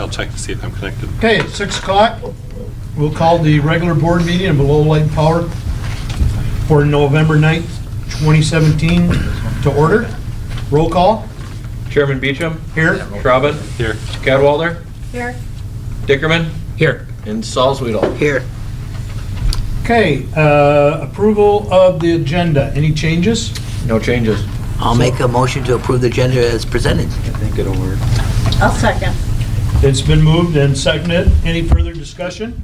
I'll check to see if I'm connected. Okay, at 6 o'clock, we'll call the regular board meeting of Lowell Light and Power for November 9th, 2017 to order. Roll call. Chairman Beecham, Here. Schraben, Here. Cadwalder, Here. Dickerman, Here. and Salzwedel. Here. Okay, approval of the agenda. Any changes? No changes. I'll make a motion to approve the agenda as presented. I think it'll work. I'll second. It's been moved and seconded. Any further discussion?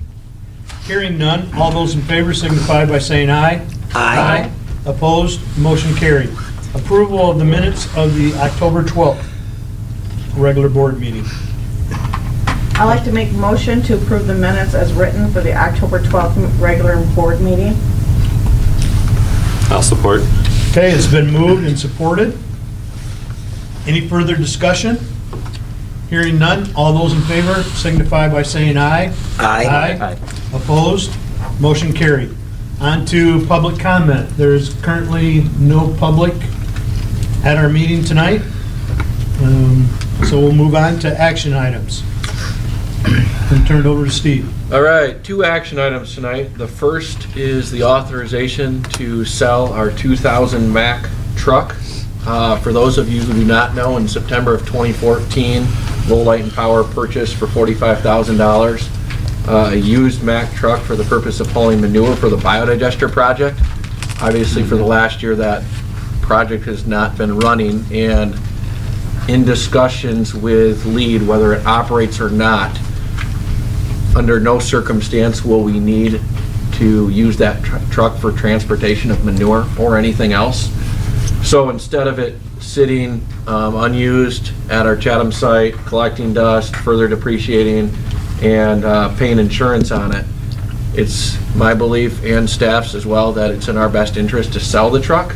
Hearing none. All those in favor signify by saying aye. Aye. Opposed? Motion carried. Approval of the minutes of the October 12th regular board meeting. I'd like to make a motion to approve the minutes as written for the October 12th regular board meeting. I'll support. Okay, it's been moved and supported. Any further discussion? Hearing none. All those in favor signify by saying aye. Aye. Opposed? Motion carried. On to public comment. There is currently no public at our meeting tonight. So we'll move on to action items. And turn it over to Steve. All right, 2 action items tonight. The first is the authorization to sell our 2000 Mack truck. For those of you who do not know, in September of 2014, Lowell Light and Power purchased for $45,000 a used Mack truck for the purpose of hauling manure for the biodigester project. Obviously, for the last year, that project has not been running, and in discussions with LEED, whether it operates or not, under no circumstance will we need to use that truck for transportation of manure or anything else. So instead of it sitting unused at our Chatham site, collecting dust, further depreciating, and paying insurance on it, it's my belief, and staff's as well, that it's in our best interest to sell the truck.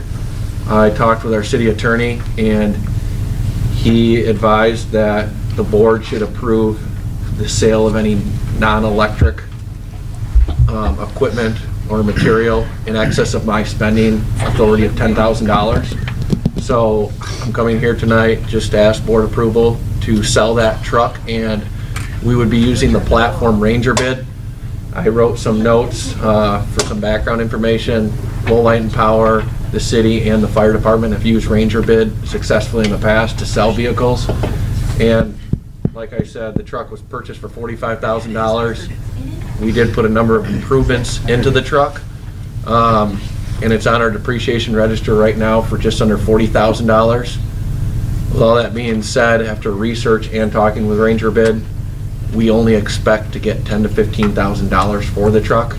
I talked with our city attorney, and he advised that the board should approve the sale of any non-electric equipment or material in excess of my spending authority of $10,000. So I'm coming here tonight just to ask board approval to sell that truck, and we would be using the platform Ranger bid. I wrote some notes for some background information. Lowell Light and Power, the city, and the fire department have used Ranger bid successfully in the past to sell vehicles. And like I said, the truck was purchased for $45,000. We did put a number of improvements into the truck, and it's on our depreciation register right now for just under $40,000. With all that being said, after research and talking with Ranger bid, we only expect to get $10,000 to $15,000 for the truck.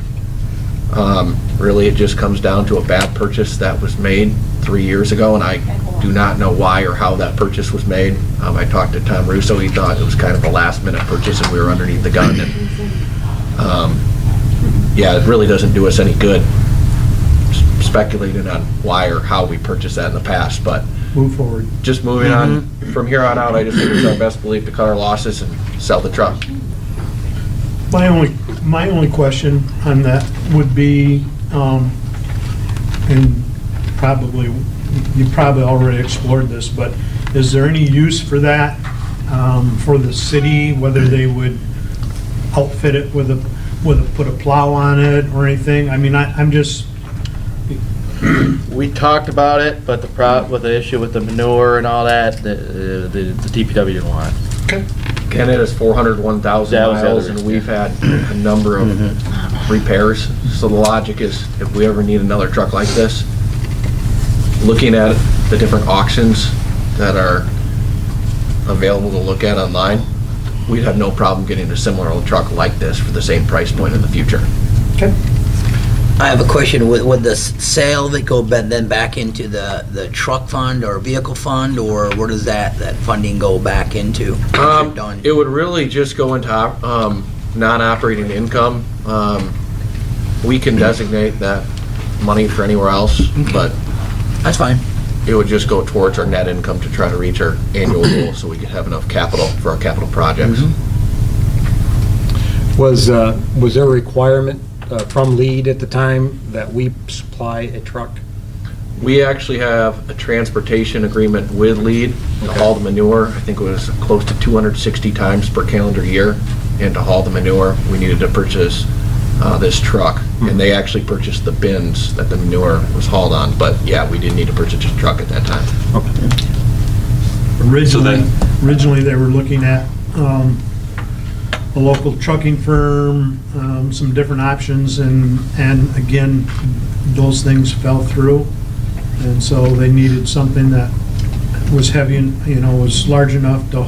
Really, it just comes down to a bad purchase that was made 3 years ago, and I do not know why or how that purchase was made. I talked to Tom Russo. He thought it was kind of a last-minute purchase, and we were underneath the gun. And yeah, it really doesn't do us any good speculating on why or how we purchased that in the past. But Move forward. just moving on from here on out, I just think it's our best belief to cut our losses and sell the truck. My only question on that would be, and probably, you probably already explored this, but is there any use for that, for the city, whether they would outfit it with put a plow on it or anything? I mean, I'm just, We talked about it, but with the issue with the manure and all that, the DPW didn't want it. okay. And it is 401,000 That was the miles, other- and we've had a number of repairs. So the logic is, if we ever need another truck like this, looking at the different auctions that are available to look at online, we'd have no problem getting a similar truck like this for the same price point in the future. Okay. I have a question. Would the sale that go then back into the truck fund or vehicle fund, or where does that funding go back into? Once you're done? It would really just go into non-operating income. We can designate that money for anywhere else, but That's fine. it would just go towards our net income to try to reach our annual goal so we could have enough capital for our capital projects. Was there a requirement from LEED at the time that we supply a truck? We actually have a transportation agreement with Lead to haul the manure. I think it was close to 260 times per calendar year. And to haul the manure, we needed to purchase this truck. And they actually purchased the bins that the manure was hauled on. But yeah, we did need to purchase a truck at that time. Originally, they were looking at a local trucking firm, some different options, and again, those things fell through. And so they needed something that was heavy and, was large enough to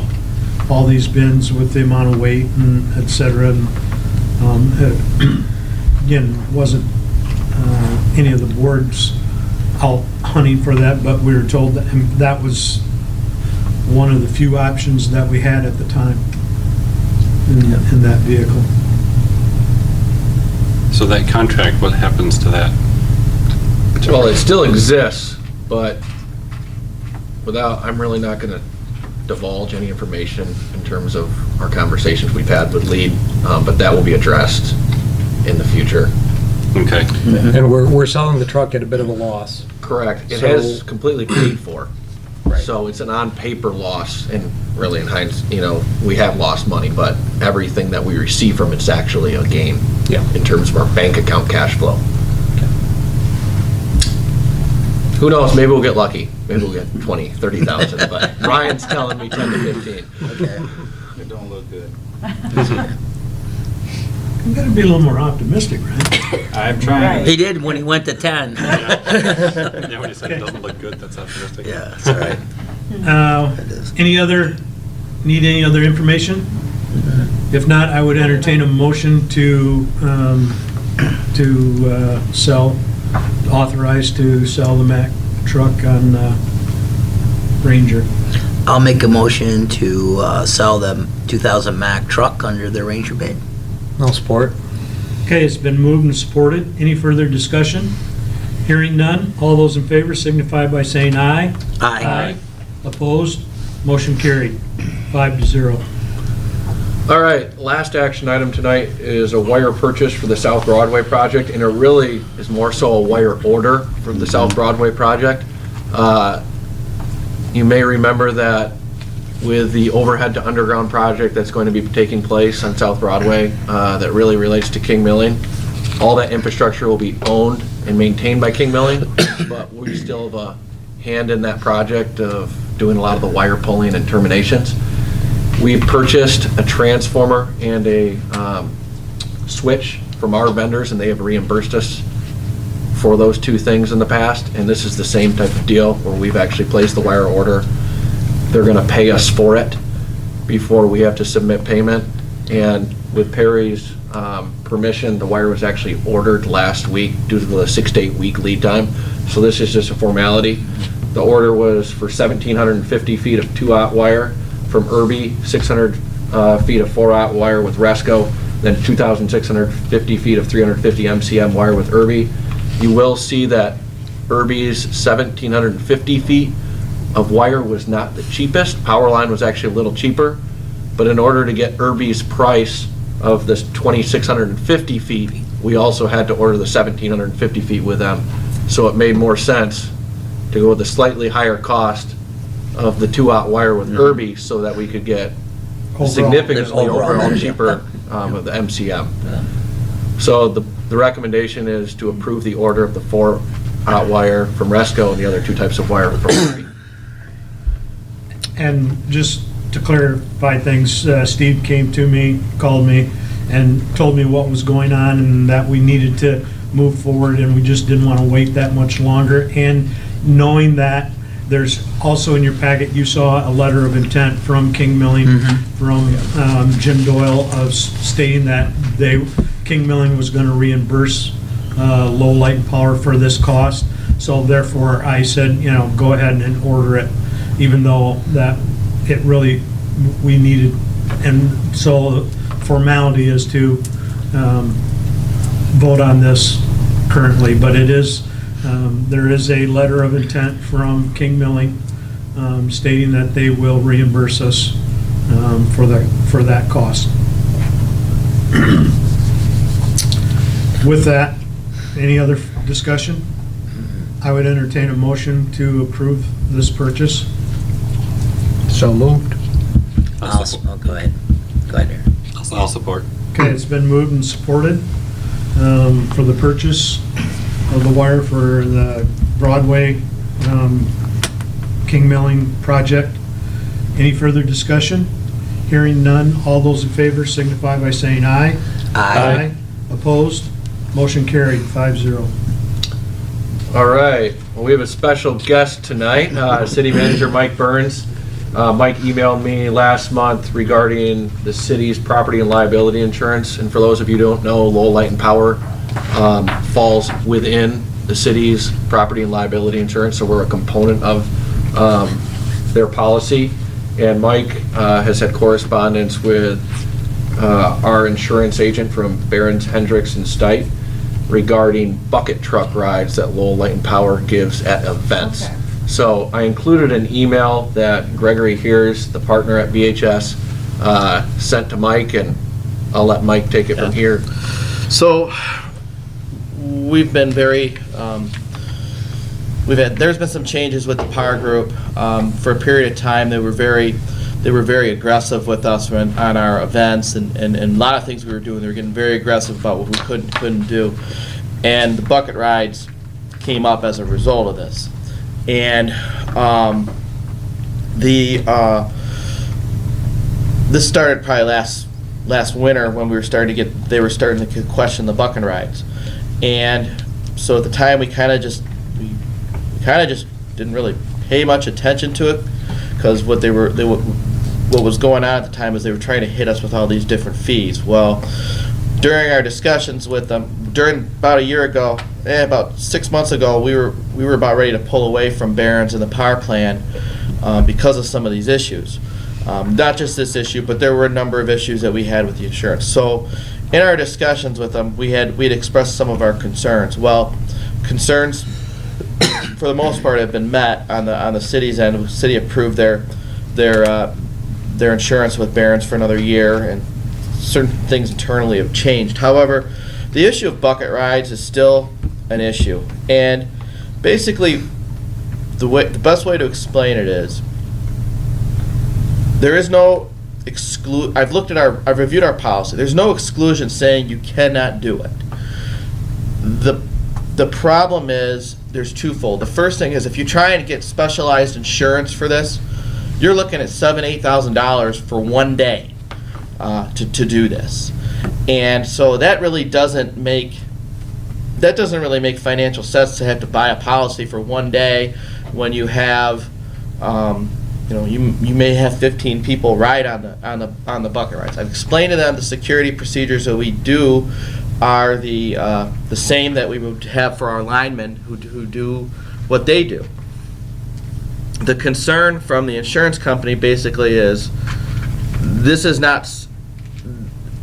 haul these bins with the amount of weight and et cetera. And again, wasn't any of the boards out hunting for that, but we were told that that was one of the few options that we had at the time in that vehicle. So that contract, what happens to that? Well, it still exists, but I'm really not going to divulge any information in terms of our conversations we've had with Lead, but that will be addressed in the future. Okay. And we're selling the truck at a bit of a loss. Correct. It So- has completely paid for. Right. So it's an on-paper loss, and really in hindsight, we have lost money, but everything that we receive from it's actually a gain. Yeah. In terms of our bank account cash flow. Who knows, maybe we'll get lucky. Maybe we'll get 20, 30,000, but Ryan's telling me 10 to 15. Okay. It don't look good. You gotta be a little more optimistic, right? I'm Right. He did when he went to 10. Yeah, when you said it doesn't look good, that's optimistic. Yeah, that's all right. Need any other information? If not, I would entertain a motion to authorize to sell the Mack truck on Ranger. I'll make a motion to sell the 2000 Mack truck under the Ranger bid. I'll support. Okay, it's been moved and supported. Any further discussion? Hearing none, all those in favor signify by saying aye. Aye. Opposed? Motion carried, 5-0. All right, last action item tonight is a wire purchase for the South Broadway project, and it really is more so a wire order for the South Broadway project. You may remember that with the overhead to underground project that's going to be taking place on South Broadway, that really relates to King Milling. All that infrastructure will be owned and maintained by King Milling, but we still have a hand in that project of doing a lot of the wire pulling and terminations. We purchased a transformer and a switch from our vendors, and they have reimbursed us for those two things in the past, and this is the same type of deal where we've actually placed the wire order. They're gonna pay us for it before we have to submit payment, and with Perry's permission, the wire was actually ordered last week due to the 6 to 8 week lead time, so this is just a formality. The order was for 1,750 feet of 2-aught wire from Irby, 600 feet of 4-aught wire with Resco, then 2,650 feet of 350 MCM wire with Irby. You will see that Irby's 1,750 feet of wire was not the cheapest. Powerline was actually a little cheaper, but in order to get Irby's price of this 2,650 feet, we also had to order the 1,750 feet with them. So it made more sense to go with the slightly higher cost of the 2-aught wire with Irby so that we could get significantly overall cheaper of the MCM. So the recommendation is to approve the order of the 4-aught wire from Resco and the other 2 types of wire from Irby. And just to clarify things, Steve came to me, called me, and told me what was going on and that we needed to move forward, and we just didn't want to wait that much longer. And knowing that there's also in your packet, you saw a letter of intent from King Milling, from Jim Doyle, of stating that King Milling was going to reimburse Low Light and Power for this cost. So therefore, I said, go ahead and order it, even though that it really, we needed. And so formality is to vote on this currently, but it is, there is a letter of intent from King Milling stating that they will reimburse us for that cost. With that, any other discussion? I would entertain a motion to approve this purchase. So moved. Oh, go ahead. Go ahead, Aaron. I'll support. Okay, it's been moved and supported for the purchase of the wire for the Broadway King Milling project. Any further discussion? Hearing none, all those in favor signify by saying aye. Aye. Opposed? Motion carried, 5-0. All right, well, we have a special guest tonight, City Manager Mike Burns. Mike emailed me last month regarding the city's property and liability insurance. And for those of you who don't know, Lowell Light and Power falls within the city's property and liability insurance, so we're a component of their policy. And Mike has had correspondence with our insurance agent from Barron's, Hendricks, and Stite regarding bucket truck rides that Lowell Light and Power gives at events. Okay. So I included an email that Gregory Hears, the partner at VHS, sent to Mike, and I'll let Mike take it from here. So, we've been very, there's been some changes with the power group. For a period of time, they were very aggressive with us on our events and a lot of things we were doing. They were getting very aggressive about what we couldn't do. And the bucket rides came up as a result of this. And this started probably last winter when they were starting to question the bucket rides. And so at the time we kind of just didn't really pay much attention to it, because what was going on at the time is they were trying to hit us with all these different fees. Well, during our discussions with them, about a year ago, about 6 months ago, we were about ready to pull away from Barron's and the power plan because of some of these issues. Not just this issue, but there were a number of issues that we had with the insurance. So in our discussions with them, we'd expressed some of our concerns. Well, concerns for the most part have been met on the city's end. The city approved their insurance with Barron's for another year, and certain things internally have changed. However, the issue of bucket rides is still an issue. And basically, the best way to explain it is, there is no I've reviewed our policy. There's no exclusion saying you cannot do it. The problem is, there's twofold. The first thing is, if you try and get specialized insurance for this, you're looking at $7,000-8,000 for one day to do this. And so that really doesn't make financial sense to have to buy a policy for one day when you have you may have 15 people ride on the bucket rides. I've explained to them the security procedures that we do are the same that we would have for our linemen who do what they do. The concern from the insurance company basically is, this is not.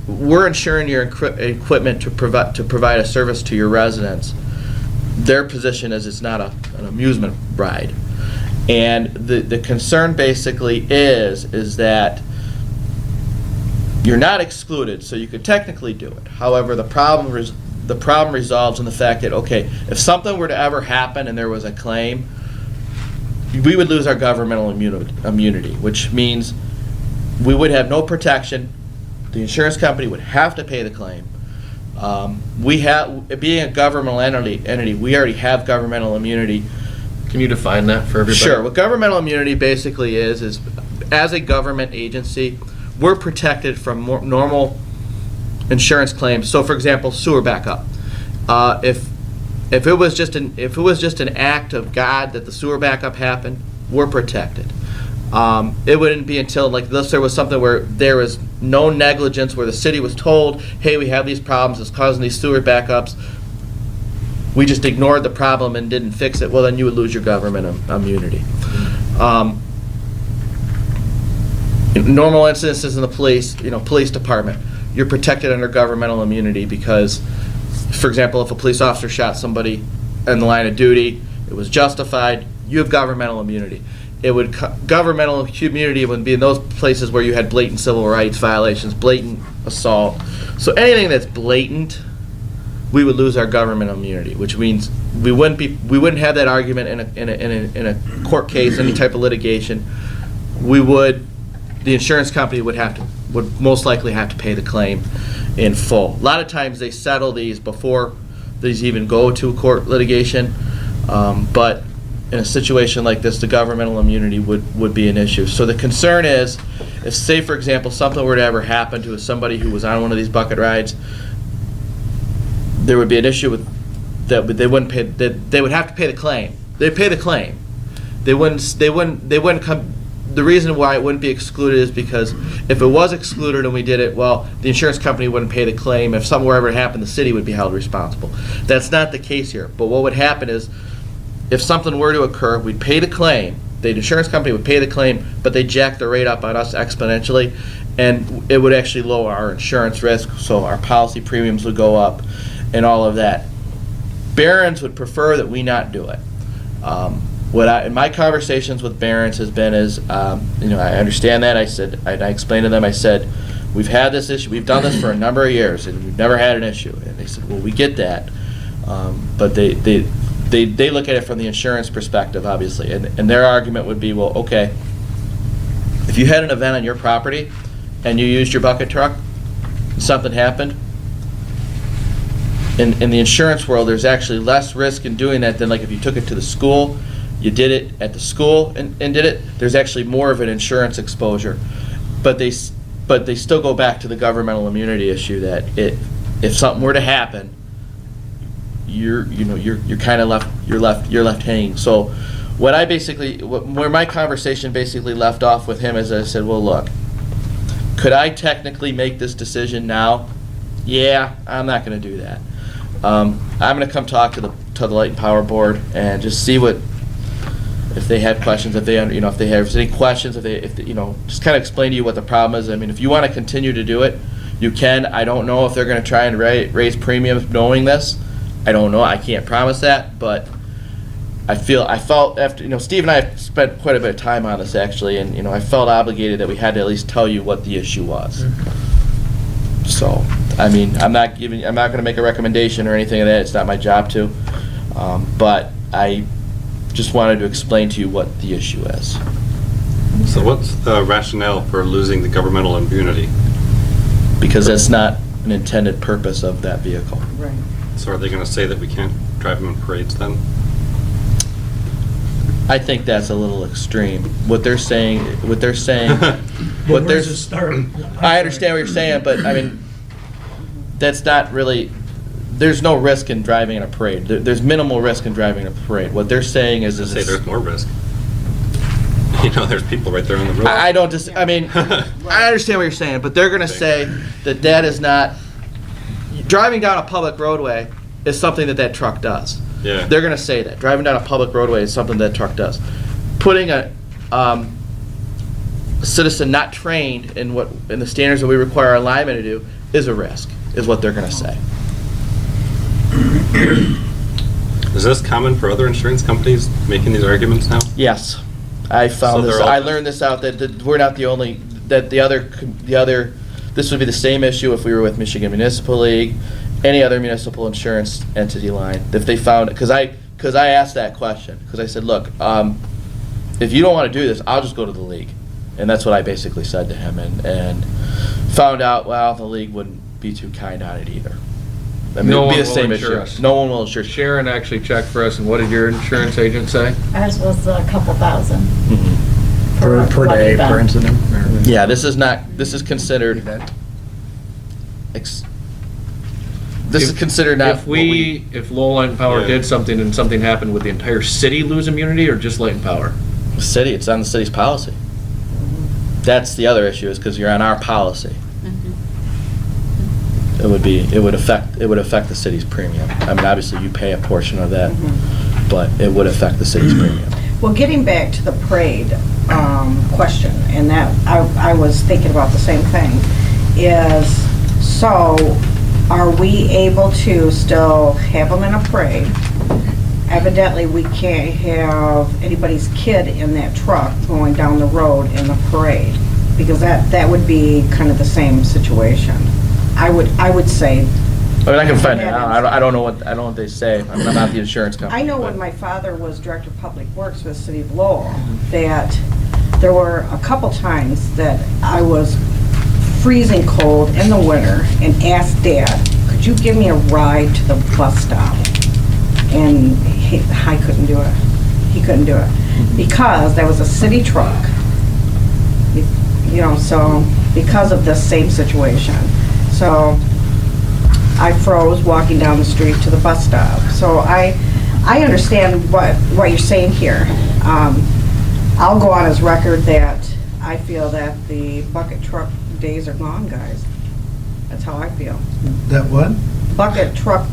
We're insuring your equipment to provide a service to your residents. Their position is it's not an amusement ride. And the concern basically is that you're not excluded, so you could technically do it. However, the problem resolves in the fact that, okay, if something were to ever happen and there was a claim, we would lose our governmental immunity, which means we would have no protection. The insurance company would have to pay the claim. Being a governmental entity, we already have governmental immunity. Can you define that for everybody? Sure. What governmental immunity basically is as a government agency, we're protected from normal insurance claims. So, for example, sewer backup. If it was just an act of God that the sewer backup happened, we're protected. It wouldn't be until, unless there was something where there was no negligence, where the city was told, hey, we have these problems, it's causing these sewer backups, we just ignored the problem and didn't fix it, well, then you would lose your government immunity. Normal incidences in the police department, you're protected under governmental immunity because, for example, if a police officer shot somebody in the line of duty, it was justified, you have governmental immunity. Governmental immunity would be in those places where you had blatant civil rights violations, blatant assault. So anything that's blatant, we would lose our governmental immunity, which means we wouldn't have that argument in a court case, any type of litigation. The insurance company would most likely have to pay the claim in full. A lot of times they settle these before these even go to court litigation, but in a situation like this, the governmental immunity would be an issue. So the concern is, if, say for example, something were to ever happen to somebody who was on one of these bucket rides, there would be an issue with that they wouldn't pay. That they would have to pay the claim. They'd pay the claim. They wouldn't come. The reason why it wouldn't be excluded is because if it was excluded and we did it, well, the insurance company wouldn't pay the claim. If something were ever to happen, the city would be held responsible. That's not the case here. But what would happen is, if something were to occur, we'd pay the claim. The insurance company would pay the claim, but they jack the rate up on us exponentially, and it would actually lower our insurance risk, so our policy premiums would go up, and all of that. Barron's would prefer that we not do it. In my conversations with Barron's has been is, I understand that. I explained to them, I said, we've had this issue, we've done this for a number of years, and we've never had an issue. And they said, well, we get that, but they look at it from the insurance perspective, obviously, and their argument would be, well, okay, if you had an event on your property and you used your bucket truck, and something happened, in the insurance world, there's actually less risk in doing that than like if you took it to the school, you did it at the school and did it, there's actually more of an insurance exposure. But they still go back to the governmental immunity issue that if something were to happen, you're kind of left hanging. So where my conversation basically left off with him is I said, well, look, could I technically make this decision now? Yeah, I'm not going to do that. I'm going to come talk to the Light and Power Board and just see if they have questions, if they have any questions, just kind of explain to you what the problem is. I mean, if you want to continue to do it, you can. I don't know if they're going to try and raise premiums knowing this. I don't know. I can't promise that, but I felt after, Steve and I have spent quite a bit of time on this actually, and I felt obligated that we had to at least tell you what the issue was. So, I mean, I'm not going to make a recommendation or anything of that. It's not my job to, but I just wanted to explain to you what the issue is. So what's the rationale for losing the governmental immunity? Because that's not an intended purpose of that vehicle. Right. So are they going to say that we can't drive them in parades then? I think that's a little extreme. What they're saying, Where's it start? I understand what you're saying, but I mean, that's not really, there's no risk in driving in a parade. There's minimal risk in driving in a parade. What they're saying is Say there's more risk. There's people right there on the road. I understand what you're saying, but they're going to say that is not, driving down a public roadway is something that truck does. Yeah. They're going to say that. Driving down a public roadway is something that truck does. Putting a citizen not trained in the standards that we require our linemen to do is a risk, is what they're going to say. Is this common for other insurance companies making these arguments now? Yes. I found this. I learned this out that we're not the only, that the other, this would be the same issue if we were with Michigan Municipal League, any other municipal insurance entity line. If they found it, because I asked that question, because I said, look, if you don't want to do this, I'll just go to the league. And that's what I basically said to him, and found out, well, the league wouldn't be too kind on it either. I mean, No it would be one the will same insure issue. us. No one will insure. Sharon actually checked for us, and what did your insurance agent say? Ours was a couple thousand. Mhm. Per one day, event. per incident? Yeah, this is considered, Event. this is considered not If if Lowell Light and Power Yeah. did something and something happened, would the entire city lose immunity, or just Light and Power? the city, it's on the city's policy. That's the other issue, is because you're on our policy. It would affect the city's premium. I mean, obviously you pay a portion of that, but it would affect the city's premium. Well, getting back to the parade question, and that I was thinking about the same thing, is so are we able to still have them in a parade? Evidently, we can't have anybody's kid in that truck going down the road in the parade, because that would be kind of the same situation. I would say I mean, I can find it out. I don't know what they say. I mean, I'm not the insurance company. I know when my father was Director of Public Works for the City of Lowell, that there were a couple times that I was freezing cold in the winter and asked Dad, could you give me a ride to the bus stop? And I couldn't do it. He couldn't do it. Because there was a city truck, you know, so because of this same situation. So I froze walking down the street to the bus stop. So I understand what you're saying here. I'll go on as record that I feel that the bucket truck days are gone, guys. That's how I feel. That what? Bucket truck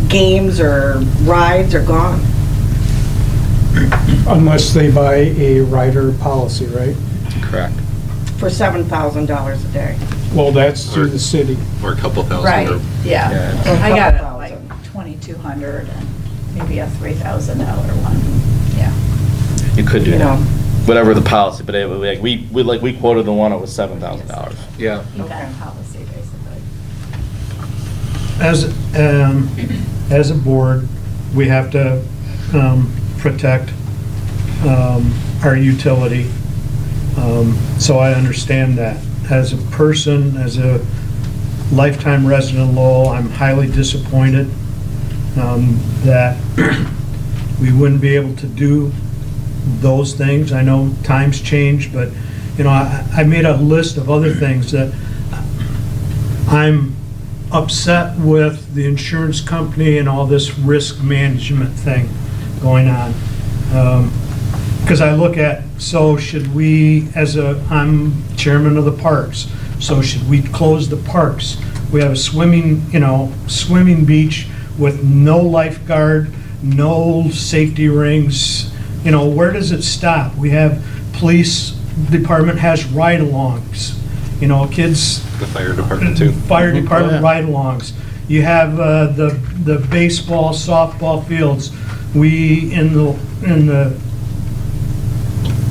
games or rides are gone. Unless they buy a rider policy, right? Correct. For $7,000 a day. Well, that's through the city. Or a couple thousand. Right, or- yeah. Yeah. Or I got it $2,000. like 2,200 and maybe a $3,000 one, yeah. You could do You know. that. Whatever the policy, but it, we quoted the one that was $7,000. Yeah. Event policy, basically. As a board, we have to protect our utility. So I understand that. As a person, as a lifetime resident of Lowell, I'm highly disappointed that we wouldn't be able to do those things. I know times change, but, you know, I made a list of other things that I'm upset with the insurance company and all this risk management thing going on. Because I look at, so should we, I'm chairman of the parks, so should we close the parks? We have a swimming beach with no lifeguard, no safety rings. You know, where does it stop? We have police department has ride-alongs. You know, kids. The fire department too. Fire department Oh, yeah. ride-alongs. You have the baseball, softball fields. We in the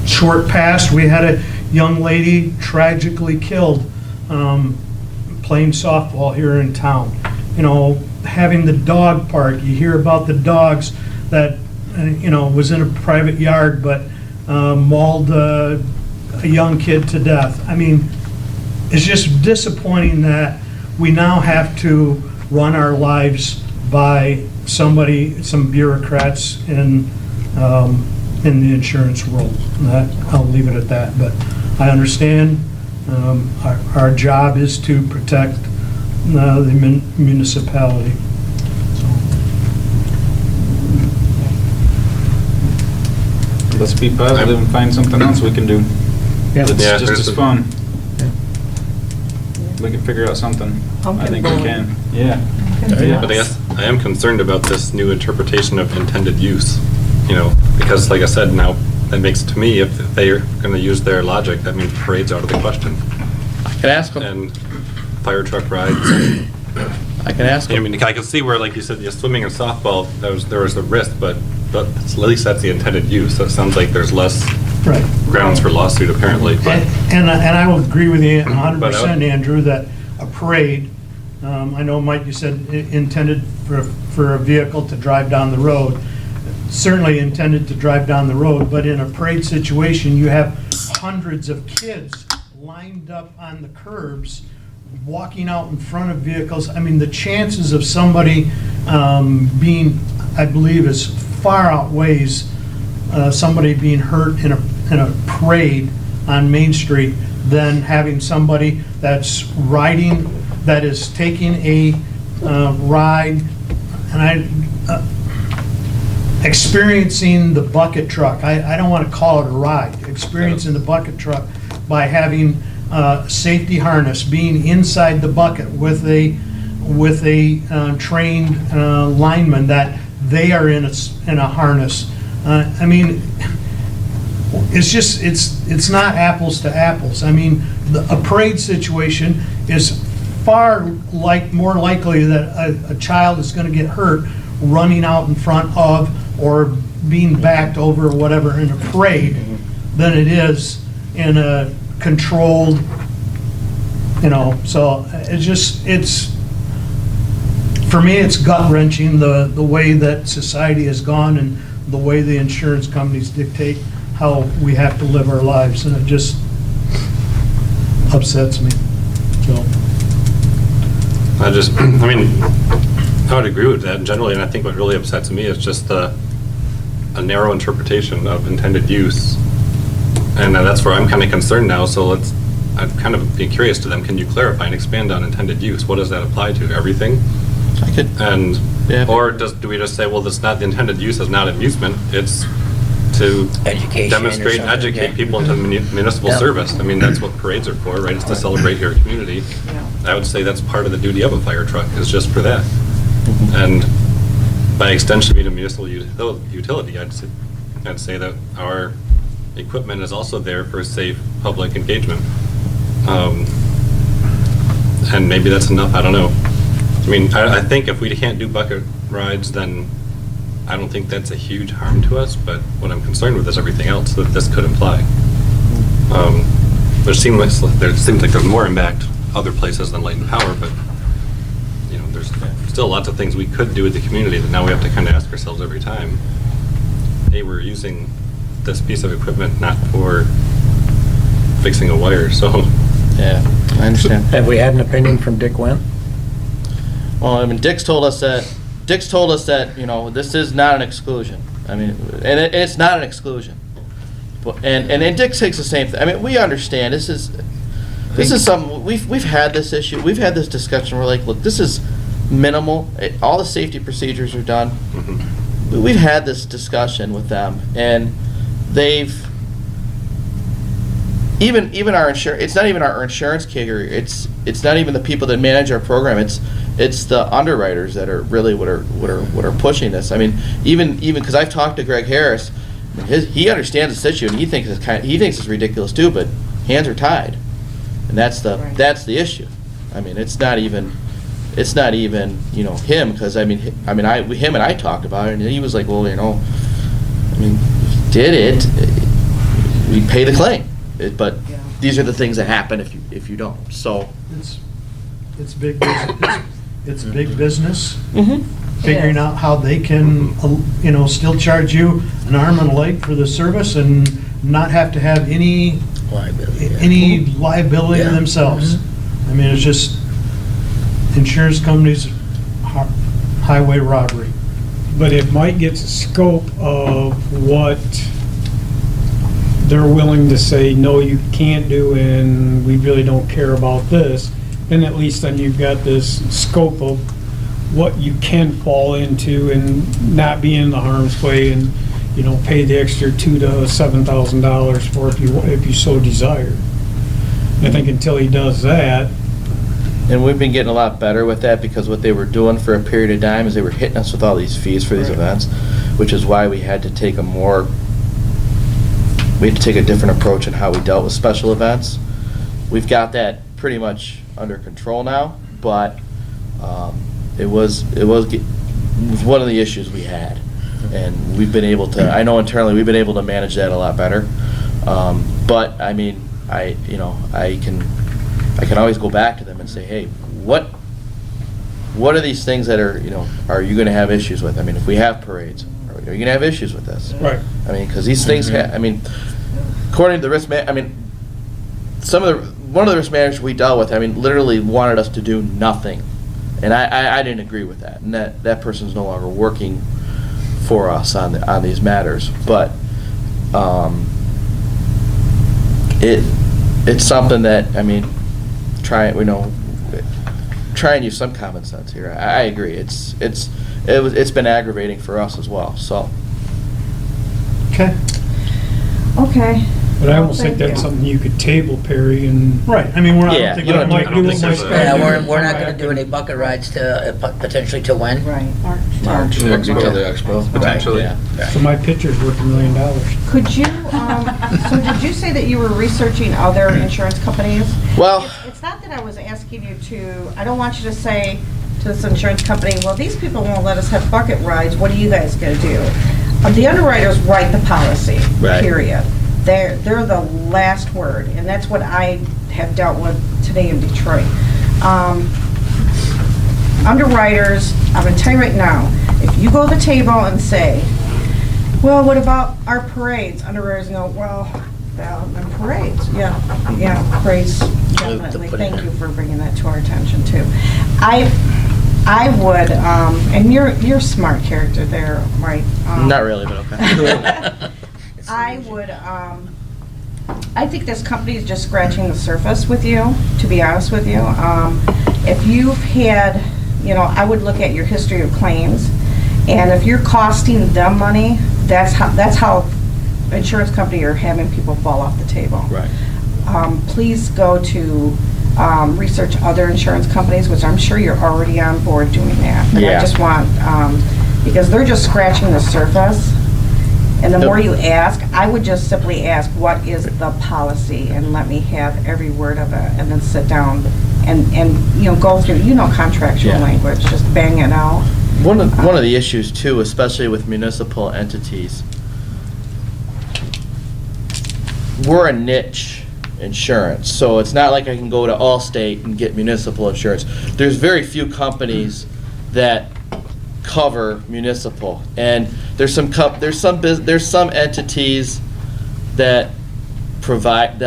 short past, we had a young lady tragically killed playing softball here in town. You know, having the dog park. You hear about the dogs that was in a private yard but mauled a young kid to death. I mean, it's just disappointing that we now have to run our lives by some bureaucrats in the insurance world. I'll leave it at that, but I understand our job is to protect the municipality. Let's be positive and find something else we can do. It's Yeah, just there's as a- fun. We can figure out something. I Pumpkin think we bowling. can. Yeah. But I guess I am concerned about this new interpretation of intended use, because like I said, now that makes, to me, if they're going to use their logic, that means parade's out of the question. I can ask them. And fire truck rides. I can ask I them. mean, I can see where, like you said, swimming and softball, there was a risk, but at least that's the intended use. So it sounds like there's less Right. grounds for lawsuit apparently, but. And I will agree with you 100%, But I would- Andrew, that a parade, I know, Mike, you said intended for a vehicle to drive down the road, certainly intended to drive down the road, but in a parade situation, you have hundreds of kids lined up on the curbs, walking out in front of vehicles. I mean, the chances of somebody being, I believe, is far outweighs somebody being hurt in a parade on Main Street than having somebody that's riding, that is taking a ride, and experiencing the bucket truck. I don't want to call it a ride. Experiencing the bucket truck by having safety harness, being inside the bucket with a trained lineman that they are in a harness. I mean, it's not apples to apples. I mean, a parade situation is far more likely that a child is going to get hurt running out in front of or being backed over or whatever in a parade than it is in a controlled, so it's for me, it's gut wrenching, the way that society has gone and the way the insurance companies dictate how we have to live our lives, and it just upsets me, so. I would agree with that generally, and I think what really upsets me is just a narrow interpretation of intended use. And that's where I'm kind of concerned now, so I'd kind of be curious to them, can you clarify and expand on intended use? What does that apply to? Everything? I could, And, Yeah. or do we just say, well, that's not, the intended use is not amusement, it's to Education or demonstrate and something, educate yeah. people into municipal Yeah. service. I mean, that's what parades are for, right? It's to celebrate your community. Yeah. I would say that's part of the duty of a fire truck, is just for that. And by extension, being a municipal utility, I'd say that our equipment is also there for safe public engagement. And maybe that's enough, I don't know. I mean, I think if we can't do bucket rides, then I don't think that's a huge harm to us, but what I'm concerned with is everything else that this could imply. There seems like there's more impact other places than light and power, but, you know, there's still lots of things we could do with the community that now we have to kind of ask ourselves every time. Hey, we're using this piece of equipment not for fixing a wire, so. yeah, I understand. Have we had an opinion from Dick Wendt? Well, I mean, Dick's told us that, you know, this is not an exclusion. I mean, and it's not an exclusion. But, and Dick takes the same thing. I mean, we understand, this is something, we've had this issue, we've had this discussion, we're like, look, this is minimal, all the safety procedures are done. We've had this discussion with them, and they've, even our insurance, it's not even our insurance carrier, it's not even the people that manage our program, it's the underwriters that are really what are pushing this. I mean, even because I've talked to Greg Harris, he understands the situation, and he thinks it's ridiculous too, but hands are tied, and that's the issue. I mean, it's not even you know, him, because him and I talked about it, and he was like, well, you know, I mean, did it, we pay the claim, but Yeah. these are the things that happen if you don't. So It's big business. It's big business, It figuring is. out how they can, you know, still charge you an arm and a leg for the service and not have to have any liability Yeah. themselves. I mean, it's just insurance companies, highway robbery. But it might get the scope of what they're willing to say, no, you can't do, and we really don't care about this. And at least then you've got this scope of what you can fall into and not be in the harm's way, and, you know, pay the extra $2,000 to $7,000 for if you so desire. I think until he does that, And we've been getting a lot better with that, because what they were doing for a period of time is they were hitting us with all these fees for these Right. events, which is why we had to take a different approach in how we dealt with special events. We've got that pretty much under control now, but it was one of the issues we had, and we've been able to, I know internally, we've been able to manage that a lot better. But I mean, I can always go back to them and say, hey, what are these things that are, you know, are you gonna have issues with? I mean, if we have parades, are you gonna have issues with this? right. I mean, because these things, I mean, according to the risk I mean, one of the risk managers we dealt with, I mean, literally wanted us to do nothing. And I didn't agree with that. And that person's no longer working for us on these matters. But it's something that, I mean, try and use some common sense here. I agree. It's been aggravating for us as well, so. Okay. Okay. But I almost Thank think that's you. something you could table, Perry, and Right, I mean, I Yeah, don't think you we don't- might I don't do think it there's like a- Yeah, that. we're not gonna do any bucket rides to, potentially to when? Right. March. Until the expo. Potentially. Yeah. so my picture's worth $1 million. Could you, so did you say that you were researching other insurance companies? Well, It's not that I was asking you to, I don't want you to say to this insurance company, well, these people won't let us have bucket rides, what are you guys gonna do? The underwriters write the policy, Right. period. They're the last word, and that's what I have dealt with today in Detroit. underwriters, I'm gonna tell you right now, if you go to the table and say, well, what about our parades? Underwriters go, well, and parades, yeah, parades, definitely. put it Thank in. you for bringing that to our attention too. I would, and you're a smart character there, right? Not really, but okay. I would, I think this company is just scratching the surface with you, to be honest with you. If you've had, I would look at your history of claims, and if you're costing them money, that's how insurance company are having people fall off the table. Right. Please go to research other insurance companies, which I'm sure you're already on board doing that. And I Yeah. just want, because they're just scratching the surface. And the more you ask, I would just simply ask, what is the policy? And let me have every word of it, and then sit down and go through, contractual Yeah. language, just bang it out. One of the issues too, especially with municipal entities, we're a niche insurance, so it's not like I can go to Allstate and get municipal insurance. There's very few companies that cover municipal, and there's some entities that provide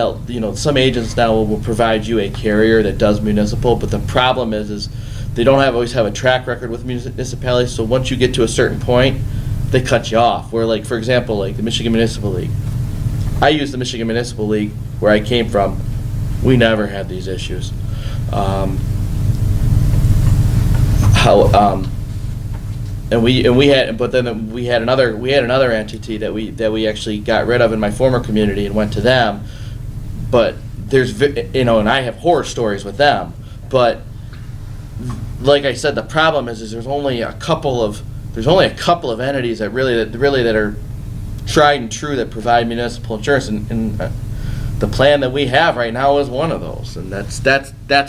some agents now will provide you a carrier that does municipal, but the problem is they don't always have a track record with municipalities. So once you get to a certain point, they cut you off. Where, like, for example, like the Michigan Municipal League, I use the Michigan Municipal League where I came from. We never had these issues. And we had another entity that we actually got rid of in my former community and went to them. But and I have horror stories with them. But like I said, the problem is there's only a couple of entities that really are tried and true that provide municipal insurance, and the plan that we have right now is one of those, and that's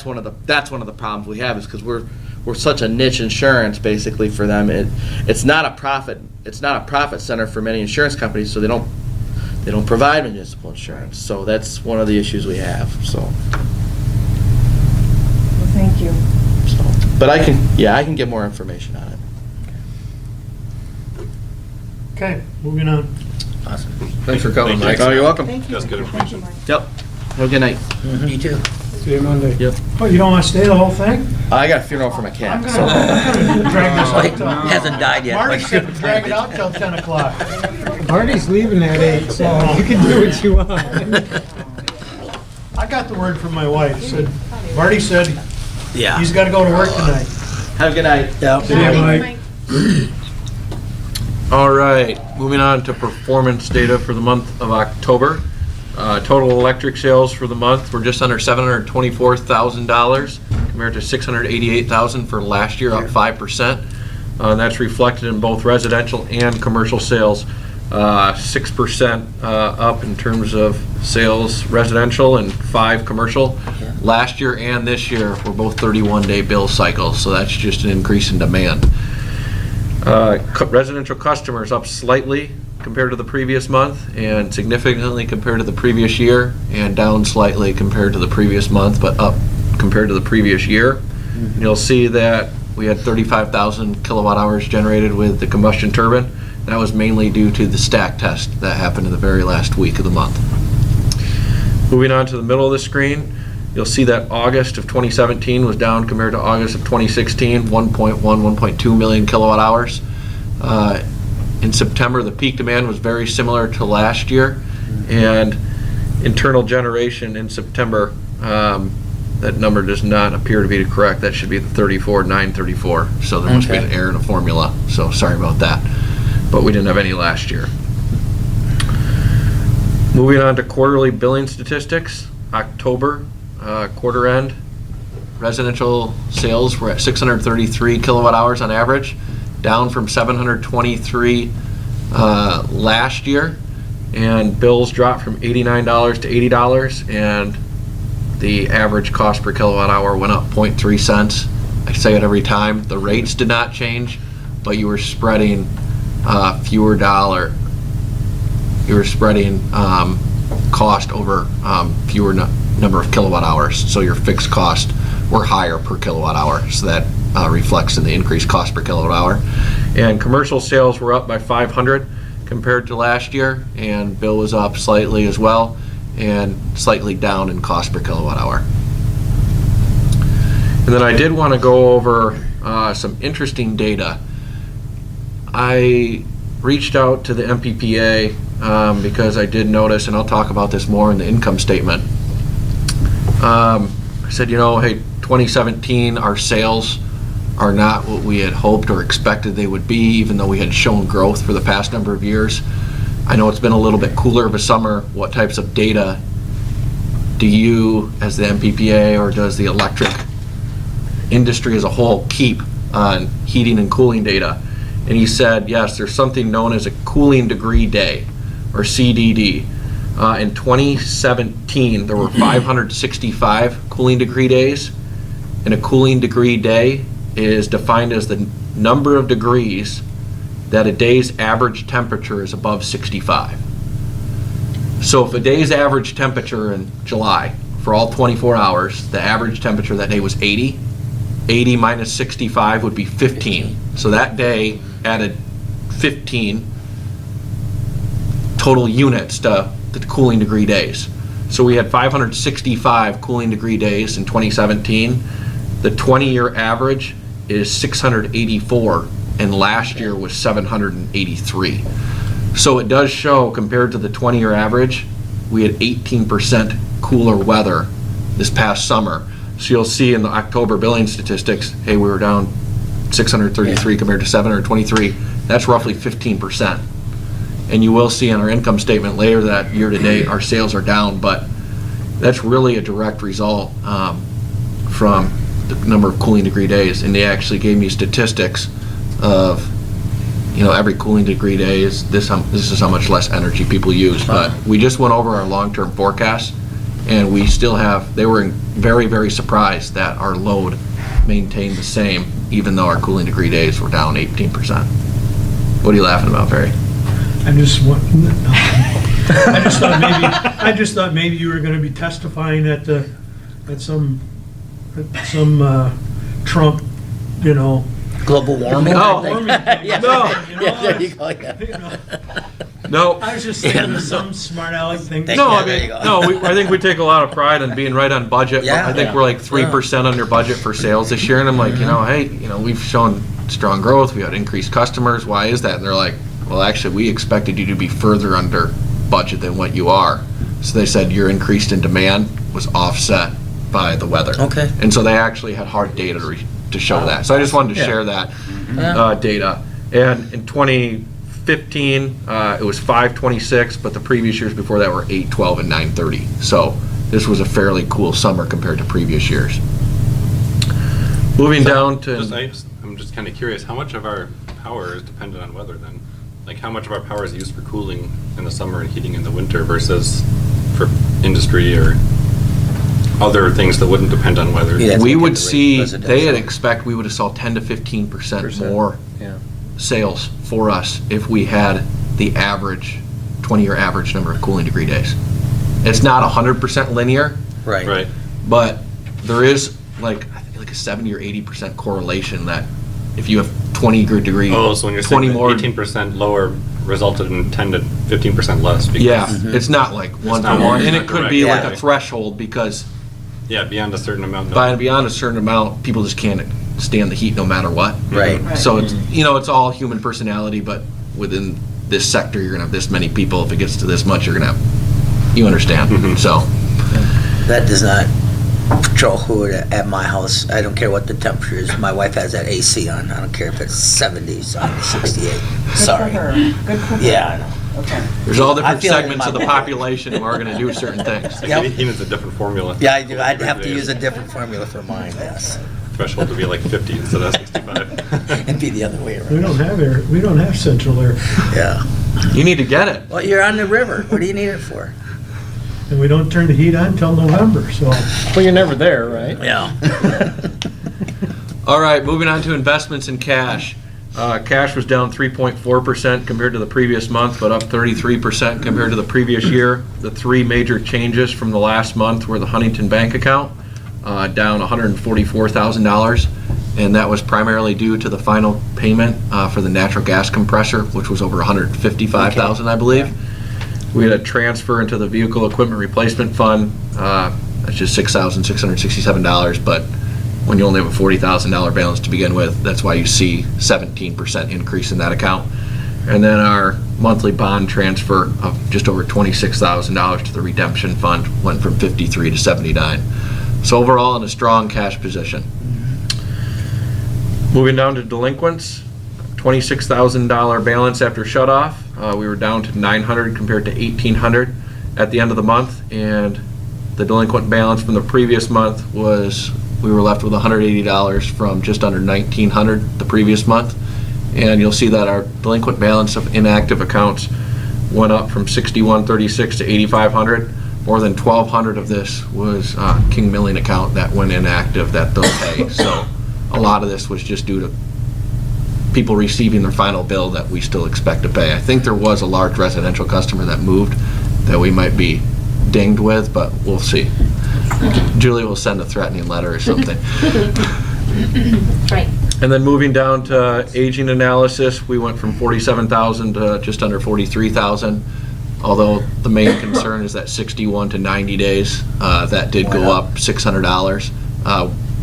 one of the problems we have, is because we're such a niche insurance basically for them. It's not a profit center for many insurance companies, so they don't provide municipal insurance. So that's one of the issues we have. So. Well, thank you. But I can get more information on it. Okay, moving on. Awesome. Thanks for coming, Mike. Oh, you're welcome. Thank you. That's good Thank you, information. Mike. Yep. Have a good night. You too. See you Monday. Yep. Oh, you don't want to stay the whole thing? I got a funeral for my cat. I'm So. gonna drag this Like, out till... hasn't died yet. Marty Like- said to drag it out till 10 o'clock. Marty's leaving at 8, so you can do what you want. I got the word from my wife. Marty said Yeah. he's got to go to work tonight. Have a good night. Yeah. See you, Mike. All right, moving on to performance data for the month of October. Total electric sales for the month were just under $724,000 compared to $688,000 for last year, up 5%. That's reflected in both residential and commercial sales. 6% up in terms of sales residential and 5% commercial. Yeah. Last year and this year were both 31-day bill cycles, so that's just an increase in demand. Residential customers up slightly compared to the previous month, and significantly compared to the previous year, and down slightly compared to the previous month, but up compared to the previous year. And you'll see that we had 35,000 kilowatt hours generated with the combustion turbine. That was mainly due to the stack test that happened in the very last week of the month. Moving on to the middle of the screen, you'll see that August of 2017 was down compared to August of 2016, 1.2 million kilowatt hours. In September, the peak demand was very similar to last year, and internal generation in September, that number does not appear to be correct. That should be the 34,934. So there must be an Okay. error in the formula. So sorry about that. But we didn't have any last year. Moving on to quarterly billing statistics. October quarter end, residential sales were at 633 kilowatt hours on average, down from 723 last year, and bills dropped from $89 to $80, and the average cost per kilowatt hour went up 0.3 cents. I say it every time, the rates did not change, but you were spreading cost over fewer number of kilowatt hours, so your fixed costs were higher per kilowatt hour, so that reflects in the increased cost per kilowatt hour. And commercial sales were up by 500 compared to last year, and bill was up slightly as well, and slightly down in cost per kilowatt hour. And then I did want to go over some interesting data. I reached out to the MPPA because I did notice, and I'll talk about this more in the income statement. I said, hey, 2017, our sales are not what we had hoped or expected they would be, even though we had shown growth for the past number of years. I know it's been a little bit cooler of a summer. What types of data do you, as the MPPA, or does the electric industry as a whole keep on heating and cooling data? And he said, yes, there's something known as a cooling degree day, or CDD. In 2017, there were 565 cooling degree days, and a cooling degree day is defined as the number of degrees that a day's average temperature is above 65. So if a day's average temperature in July for all 24 hours, the average temperature that day was 80, 80 minus 65 would be 15. So that day added 15 total units to the cooling degree days. So we had 565 cooling degree days in 2017. The 20-year average is 684, and last year was 783. So it does show, compared to the 20-year average, we had 18% cooler weather this past summer. So you'll see in the October billing statistics, hey, we were down 633 compared to 723. That's roughly 15%. And you will see on our income statement later that year-to-date, our sales are down, but that's really a direct result from the number of cooling degree days. And they actually gave me statistics of, every cooling degree day is this is how much less energy people use. But we just went over our long-term forecast, and we still have, they were very, very surprised that our load maintained the same, even though our cooling degree days were down 18%. What are you laughing about, Barry? I just thought maybe you were going to be testifying at some Trump, Global warming? No. warming thing. Yeah. No. Yeah, there you go, yeah. No. I was just thinking of some smart aleck thing. Thank No, Yeah, I there mean, you go. no, I think we take a lot of pride in being right on budget. Yeah. I think we're like 3% under budget for sales this year, and I'm like, hey, we've shown strong growth, we had increased customers, why is that? And they're like, well, actually, we expected you to be further under budget than what you are. So they said your increase in demand was offset by the weather. Okay. And so they actually had hard data to show that. So I just wanted to share that data. And in 2015, it was 526, but the previous years before that were 812 and 930. So this was a fairly cool summer compared to previous years. Moving down to... I'm just kind of curious, how much of our power is dependent on weather then? Like, how much of our power is used for cooling in the summer and heating in the winter versus for industry or other things that wouldn't depend on weather? Yeah. We Look at would the see, residential. they had expect we would have saw 10 to 15% more sales for us if we had the average, 20-year average number of cooling degree days. It's not 100% linear, Right. Right. but there is I think a 70 or 80% correlation that if you have 20 degree, Oh, so when you're 20 saying more, 18% lower resulted in 10 to 15% less? Because yeah, it's not like one to not one, and it direct, could be like yeah. a threshold because Yeah, beyond a certain amount. beyond a certain amount, people just can't stand the heat no matter what. Right. So it's, it's all human personality, but within this sector, you're gonna have this many people. If it gets to this much, you're gonna have, you understand. Mhm. So, That does not patrol hood at my house. I don't care what the temperature is. My wife has that AC on. I don't care if it's 70s on 68. Sorry. Good for her. Good for her. Yeah, I know. Okay. there's all I different feel it in segments my of the bone. population who are gonna do certain things. Yep. He needs a different formula. Yeah, I do. I'd have to use a different formula for mine, yes. Threshold to be like 50 instead of 65. It'd be the other way We around. don't have air, we don't have central air, Yeah. You need to get it. Well, you're on the river. What do you need it for? and we don't turn the heat on until November, so. Well, you're never there, right? Yeah. All right, moving on to investments in cash. Cash was down 3.4% compared to the previous month, but up 33% compared to the previous year. The three major changes from the last month were the Huntington Bank account, down $144,000, and that was primarily due to the final payment for the natural gas compressor, which was over $155,000, I believe. We had a transfer into the vehicle equipment replacement fund. That's just $6,667, but when you only have a $40,000 balance to begin with, that's why you see 17% increase in that account. And then our monthly bond transfer of just over $26,000 to the redemption fund went from 53 to 79. So overall, in a strong cash position. Moving down to delinquents, $26,000 balance after shutoff. We were down to 900 compared to 1,800 at the end of the month, and the delinquent balance from the previous month was, we were left with $180 from just under 1,900 the previous month. And you'll see that our delinquent balance of inactive accounts went up from 6,136 to 8,500. More than 1,200 of this was King Milling account that went inactive that they'll pay. So a lot of this was just due to people receiving their final bill that we still expect to pay. I think there was a large residential customer that moved that we might be dinged with, but we'll see. Julie will send a threatening letter or something. Right. And then moving down to aging analysis, we went from 47,000 to just under 43,000. Although the main concern is that 61 to 90 days, that did go up $600.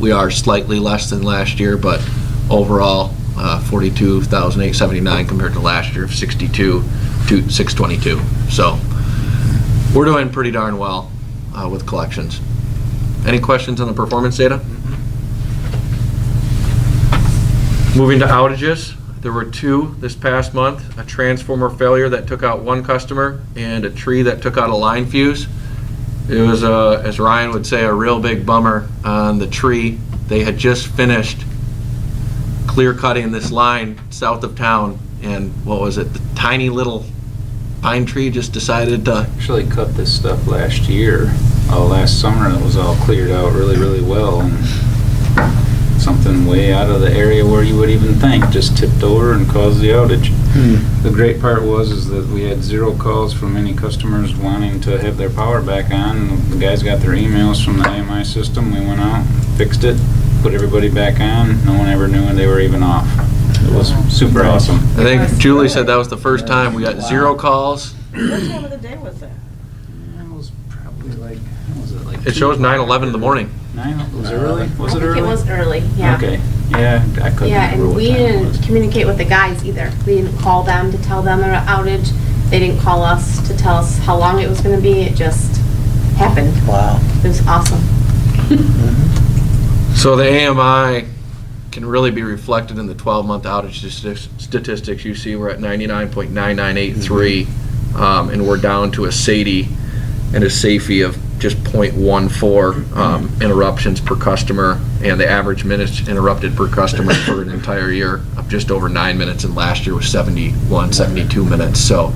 We are slightly less than last year, but overall, 42,879 compared to last year of 62 to 622. So we're doing pretty darn well with collections. Any questions on the performance data? Moving to outages, there were two this past month, a transformer failure that took out one customer and a tree that took out a line fuse. It was, as Ryan would say, a real big bummer on the tree. They had just finished clear cutting this line south of town, and what was it, the tiny little pine tree just decided to... Actually cut this stuff last year, last summer. It was all cleared out really, really well, and something way out of the area where you would even think just tipped over and caused the outage. The great part was that we had 0 calls from any customers wanting to have their power back on. The guys got their emails from the AMI system. We went out, fixed it, put everybody back on. No one ever knew when they were even off. It was super awesome. I think Julie said that was the first time we got 0 calls. What time of the day was that? It was probably like, what was it, like? It shows 9:11 in the morning. 9? Was it early? Was it I think early? it was early, yeah. Okay, yeah, I couldn't Yeah, remember and what we time it didn't was. communicate with the guys either. We didn't call them to tell them about outage. They didn't call us to tell us how long it was gonna be. It just happened. Wow. It was awesome. So the AMI can really be reflected in the 12-month outage statistics. You see we're at 99.9983, and we're down to a SAIDI and a SAFE of just 0.14 interruptions per customer, and the average minutes interrupted per customer for an entire year of just over 9 minutes, and last year was 71, 72 minutes. So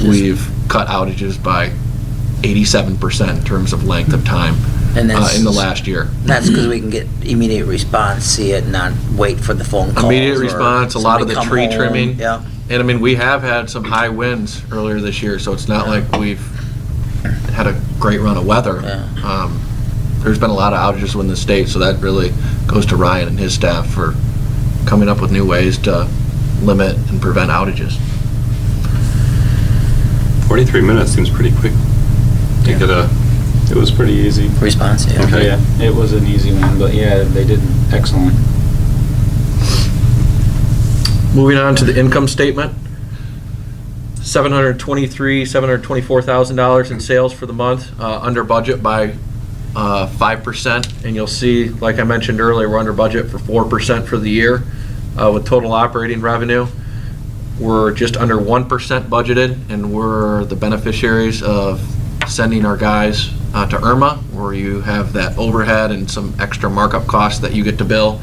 we've cut outages by 87% in terms of length of time And that's, in the last year. that's because we can get immediate response, see it, and not wait for the phone calls. Immediate or response, a lot of the somebody tree come home. trimming. Yeah. And I mean, we have had some high winds earlier this year, so it's not like we've had a great run of weather. Yeah. There's been a lot of outages in the state, so that really goes to Ryan and his staff for coming up with new ways to limit and prevent outages. 43 minutes seems pretty quick to get a, It was pretty easy. Response, yeah. Okay. Yeah, it was an easy one, but yeah, they did excellent. Moving on to the income statement. $724,000 in sales for the month, under budget by 5%. And you'll see, like I mentioned earlier, we're under budget for 4% for the year. With total operating revenue, we're just under 1% budgeted, and we're the beneficiaries of sending our guys to IRMA, where you have that overhead and some extra markup costs that you get to bill,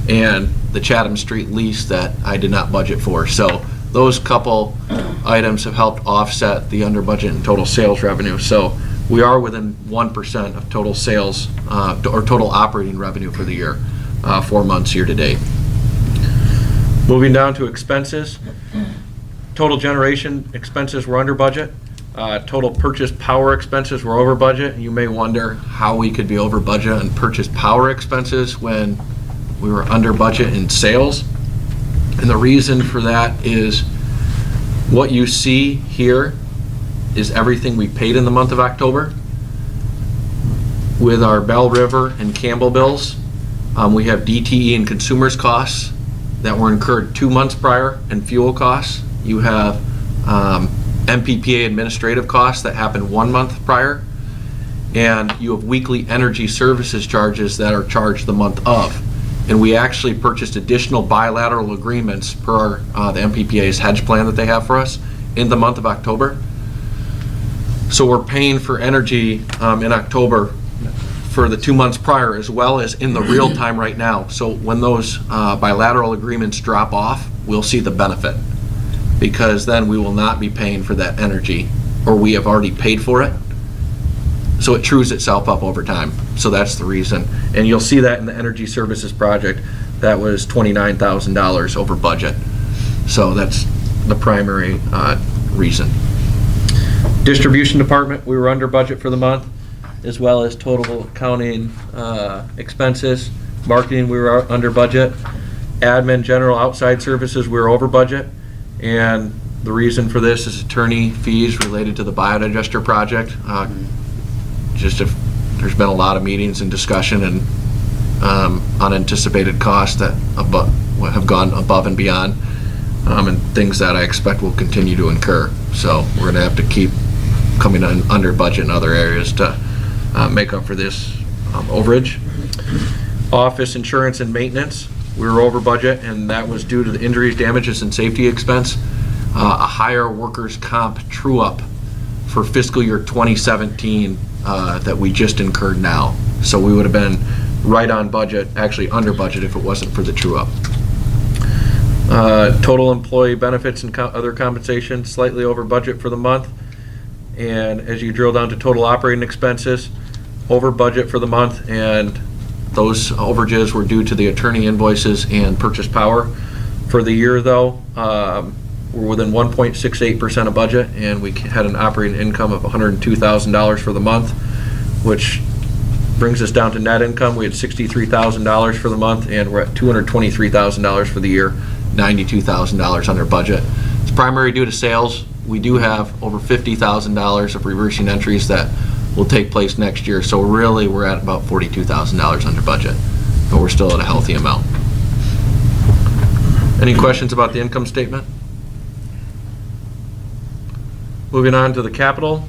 and the Chatham Street lease that I did not budget for. So those couple items have helped offset the under budget and total sales revenue. So we are within 1% of total sales, or total operating revenue for the year, 4 months year to date. Moving down to expenses. Total generation expenses were under budget. Total purchase power expenses were over budget. You may wonder how we could be over budget on purchase power expenses when we were under budget in sales. And the reason for that is what you see here is everything we paid in the month of October. With our Bell River and Campbell bills, we have DTE and consumers costs that were incurred 2 months prior and fuel costs. You have MPPA administrative costs that happened 1 month prior. And you have weekly energy services charges that are charged the month of. And we actually purchased additional bilateral agreements per the MPPA's hedge plan that they have for us in the month of October. So we're paying for energy in October for the 2 months prior, as well as in the real time right now. So when those bilateral agreements drop off, we'll see the benefit, because then we will not be paying for that energy, or we have already paid for it. So it trues itself up over time. So that's the reason. And you'll see that in the energy services project. That was $29,000 over budget. So that's the primary reason. Distribution department, we were under budget for the month, as well as total accounting expenses. Marketing, we were under budget. Admin, general, outside services, we were over budget. And the reason for this is attorney fees related to the biodigester project. There's been a lot of meetings and discussion and unanticipated costs that have gone above and beyond, and things that I expect will continue to incur. So we're going to have to keep coming in under budget in other areas to make up for this overage. Office insurance and maintenance, we were over budget, and that was due to the injuries, damages, and safety expense. A higher workers' comp true-up for fiscal year 2017 that we just incurred now. So we would have been right on budget, actually under budget, if it wasn't for the true-up. Total employee benefits and other compensation, slightly over budget for the month. And as you drill down to total operating expenses, over budget for the month, and those overages were due to the attorney invoices and purchase power. For the year, though, we're within 1.68% of budget, and we had an operating income of $102,000 for the month, which brings us down to net income. We had $63,000 for the month, and we're at $223,000 for the year, $92,000 under budget. It's primarily due to sales. We do have over $50,000 of reversing entries that will take place next year, so really we're at about $42,000 under budget, but we're still at a healthy amount. Any questions about the income statement? Moving on to the capital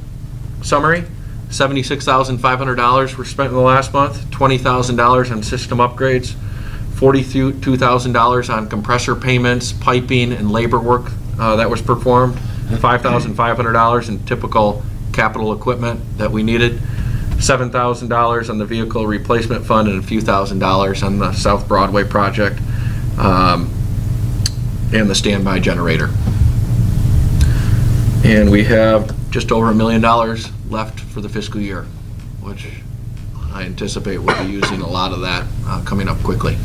summary, $76,500 were spent in the last month, $20,000 on system upgrades, $42,000 on compressor payments, piping, and labor work that was performed, $5,500 in typical capital equipment that we needed, $7,000 on the vehicle replacement fund, and a few $1,000s on the South Broadway project and the standby generator. And we have just over $1 million left for the fiscal year, which I anticipate we'll be using a lot of that coming up quickly.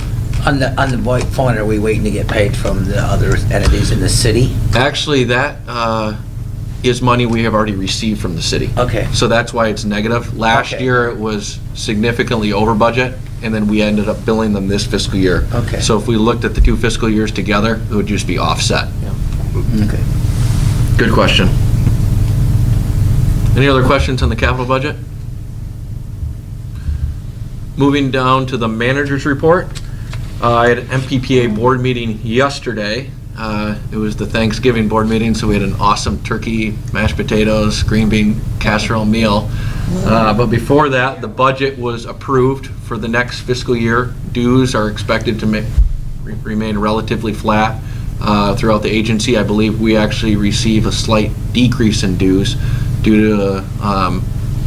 On the VIII fund, are we waiting to get paid from the other entities in the city? Actually, that is money we have already received from the city. Okay. So that's why it's negative. Last Okay. year, it was significantly over budget, and then we ended up billing them this fiscal year. Okay. So if we looked at the two fiscal years together, it would just be offset. Okay. Good question. Any other questions on the capital budget? Moving down to the manager's report. I had an MPPA board meeting yesterday. It was the Thanksgiving board meeting, so we had an awesome turkey, mashed potatoes, green bean casserole meal. But before that, the budget was approved for the next fiscal year. Dues are expected to remain relatively flat throughout the agency. I believe we actually receive a slight decrease in dues due to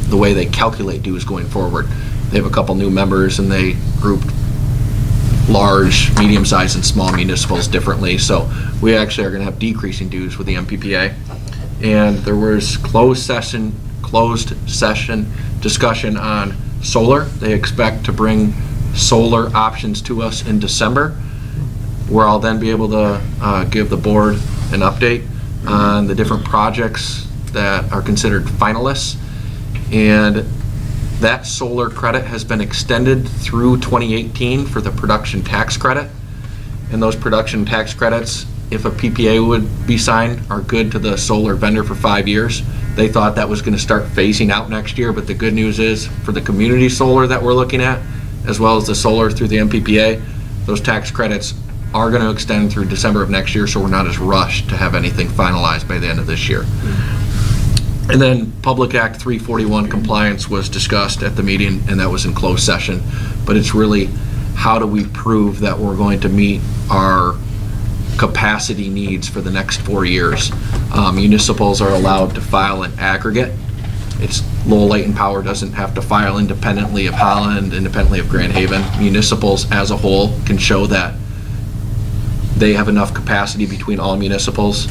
the way they calculate dues going forward. They have a couple new members, and they grouped large, medium-sized, and small municipals differently. So we actually are going to have decreasing dues with the MPPA. And there was closed session discussion on solar. They expect to bring solar options to us in December, where I'll then be able to give the board an update on the different projects that are considered finalists. And That solar credit has been extended through 2018 for the production tax credit. And those production tax credits, if a PPA would be signed, are good to the solar vendor for 5 years. They thought that was going to start phasing out next year, but the good news is for the community solar that we're looking at, as well as the solar through the MPPA, those tax credits are going to extend through December of next year, so we're not as rushed to have anything finalized by the end of this year. And then Public Act 341 compliance was discussed at the meeting, and that was in closed session. But it's really, how do we prove that we're going to meet our capacity needs for the next 4 years? Municipals are allowed to file an aggregate. It's Lowell Light and Power doesn't have to file independently of Holland, independently of Grand Haven. Municipals as a whole can show that they have enough capacity between all municipals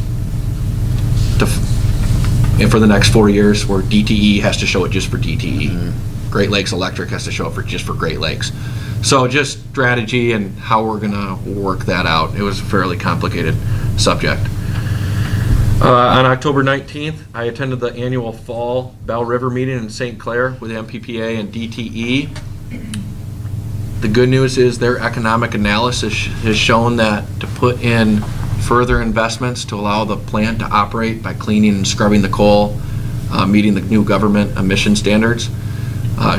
and for the next 4 years, where DTE has to show it just for DTE. Great Lakes Electric has to show it for just for Great Lakes. So just strategy and how we're gonna work that out. It was a fairly complicated subject. On October 19th, I attended the annual Fall Bell River meeting in St. Clair with MPPA and DTE. The good news is their economic analysis has shown that to put in further investments to allow the plant to operate by cleaning and scrubbing the coal, meeting the new government emission standards,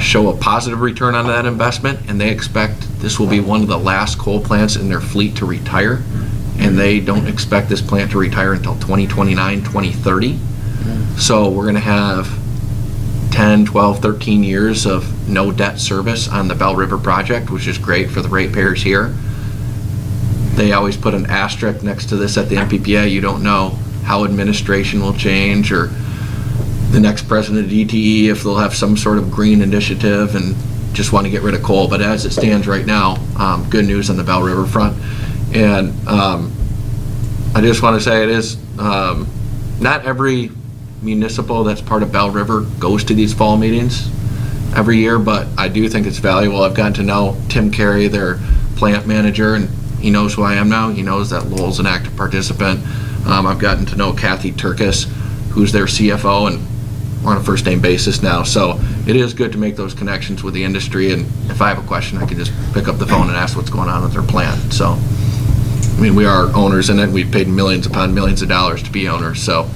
show a positive return on that investment, and they expect this will be one of the last coal plants in their fleet to retire, and they don't expect this plant to retire until 2029, 2030. So we're going to have 10, 12, 13 years of no debt service on the Bell River project, which is great for the ratepayers here. They always put an asterisk next to this at the MPPA. You don't know how administration will change, or the next president of DTE, if they'll have some sort of green initiative and just want to get rid of coal. But as it stands right now, good news on the Bell River front. And I just want to say it is, not every municipal that's part of Bell River goes to these fall meetings every year, but I do think it's valuable. I've gotten to know Tim Carey, their plant manager, and he knows who I am now. He knows that Lowell's an active participant. I've gotten to know Kathy Turkis, who's their CFO, and we're on a first name basis now. So it is good to make those connections with the industry, and if I have a question, I can just pick up the phone and ask what's going on with their plant. So, I mean, we are owners in it. We've paid millions upon millions of dollars to be owners. So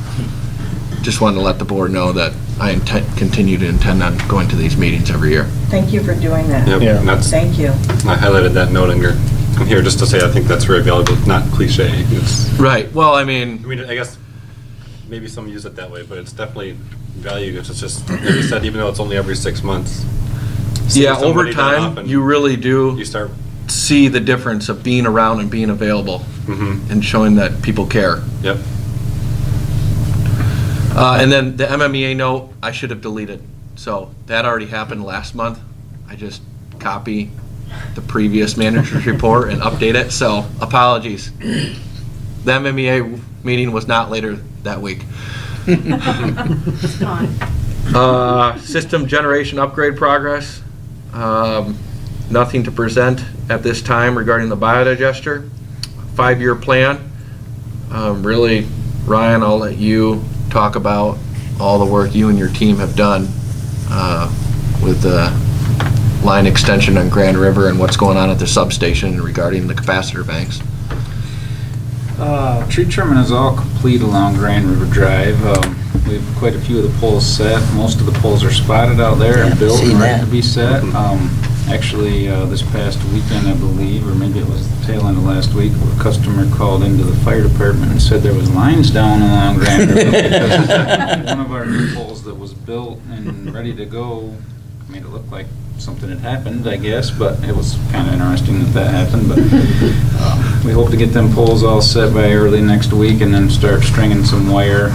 just wanted to let the board know that I continue to intend on going to these meetings every year. Thank you for doing that. Yep, Yeah. and that's, Thank you. I highlighted that note in here just to say I think that's very valuable, not cliche. It's, Right. Well, I mean, I guess maybe some use it that way, but it's definitely value. It's just, like you said, even though it's only every 6 months. yeah, somebody over that time, often, you really do You start, see the difference of being around and being available and showing that people care. yep. And then the MMEA note, I should have deleted. So that already happened last month. I just copy the previous manager's report and update it, so apologies. The MMEA meeting was not later that week. It's gone. System generation upgrade progress. Nothing to present at this time regarding the biodigester. 5-year plan. Really, Ryan, I'll let you talk about all the work you and your team have done with the line extension on Grand River and what's going on at the substation regarding the capacitor banks. Tree trimming is all complete along Grand River Drive. We have quite a few of the poles set. Most of the poles are spotted out there and built and ready to be set. Actually, this past weekend, I believe, or maybe it was the tail end of last week, a customer called into the fire department and said there was lines down along Grand River because one of our new poles that was built and ready to go made it look like something had happened, I guess, but it was kind of interesting that happened. But we hope to get them poles all set by early next week and then start stringing some wire